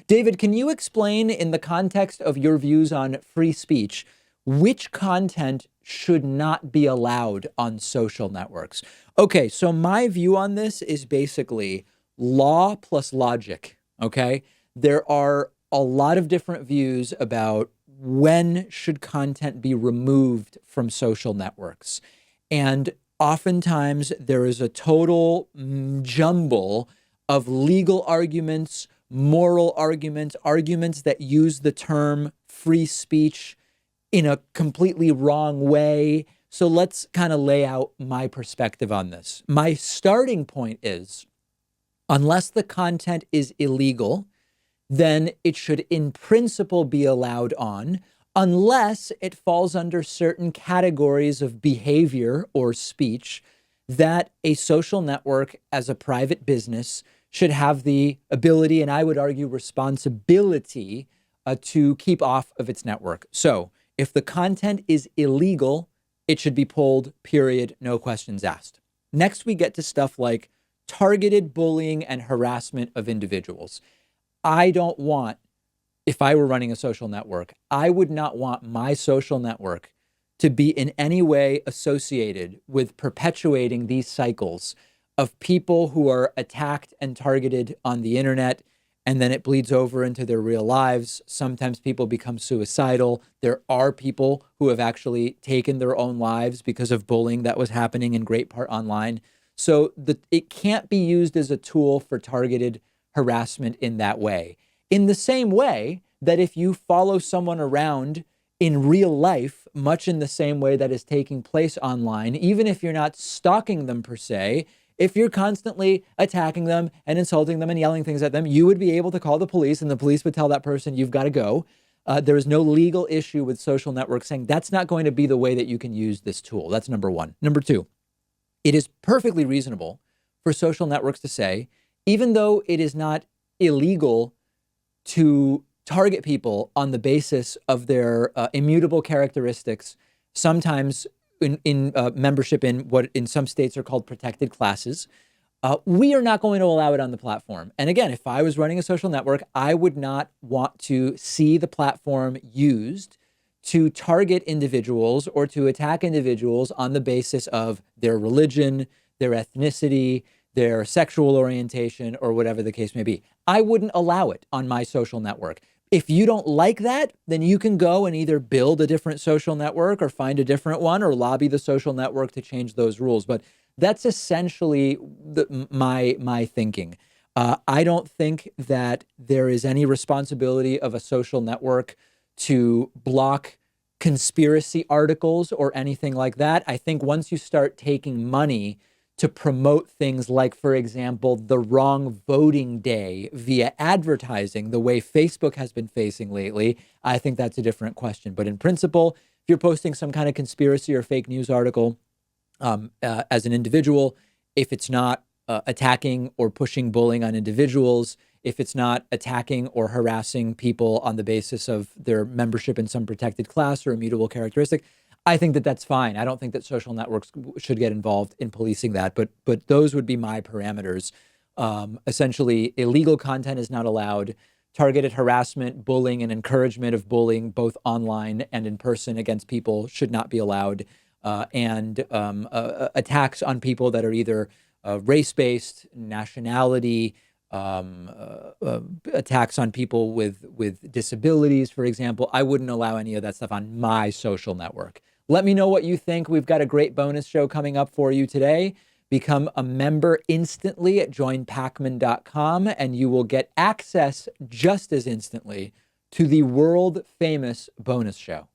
David, can you explain in the context of your views on free speech, which content should not be allowed on social networks? Okay, so my view on this is basically law plus logic, okay? There are a lot of different views about when should content be removed from social networks. And oftentimes there is a total jumble of legal arguments, moral arguments, arguments that use the term free speech in a completely wrong way. So let's kind of lay out my perspective on this. My starting point is, unless the content is illegal, then it should in principle be allowed on, unless it falls under certain categories of behavior or speech that a social network as a private business should have the ability, and I would argue responsibility, to keep off of its network. So if the content is illegal, it should be pulled, period, no questions asked. Next, we get to stuff like targeted bullying and harassment of individuals. I don't want, if I were running a social network, I would not want my social network to be in any way associated with perpetuating these cycles of people who are attacked and targeted on the internet, and then it bleeds over into their real lives. Sometimes people become suicidal. There are people who have actually taken their own lives because of bullying that was happening in great part online. So it can't be used as a tool for targeted harassment in that way. In the same way that if you follow someone around in real life, much in the same way that is taking place online, even if you're not stalking them per se, if you're constantly attacking them and insulting them and yelling things at them, you would be able to call the police and the police would tell that person, you've got to go. There is no legal issue with social networks saying that's not going to be the way that you can use this tool. That's number one. Number two, it is perfectly reasonable for social networks to say, even though it is not illegal to target people on the basis of their immutable characteristics, sometimes in membership in what in some states are called protected classes, we are not going to allow it on the platform. And again, if I was running a social network, I would not want to see the platform used to target individuals or to attack individuals on the basis of their religion, their ethnicity, their sexual orientation, or whatever the case may be. I wouldn't allow it on my social network. If you don't like that, then you can go and either build a different social network or find a different one or lobby the social network to change those rules. But that's essentially my thinking. I don't think that there is any responsibility of a social network to block conspiracy articles or anything like that. I think once you start taking money to promote things like, for example, the wrong voting day via advertising, the way Facebook has been facing lately, I think that's a different question. But in principle, if you're posting some kind of conspiracy or fake news article as an individual, if it's not attacking or pushing bullying on individuals, if it's not attacking or harassing people on the basis of their membership in some protected class or immutable characteristic, I think that that's fine. I don't think that social networks should get involved in policing that, but those would be my parameters. Essentially, illegal content is not allowed. Targeted harassment, bullying, and encouragement of bullying, both online and in person against people, should not be allowed. And attacks on people that are either race-based, nationality, attacks on people with disabilities, for example, I wouldn't allow any of that stuff on my social network. Let me know what you think. We've got a great bonus show coming up for you today. Become a member instantly at joinpakman.com, and you will get access just as instantly to the world famous bonus show.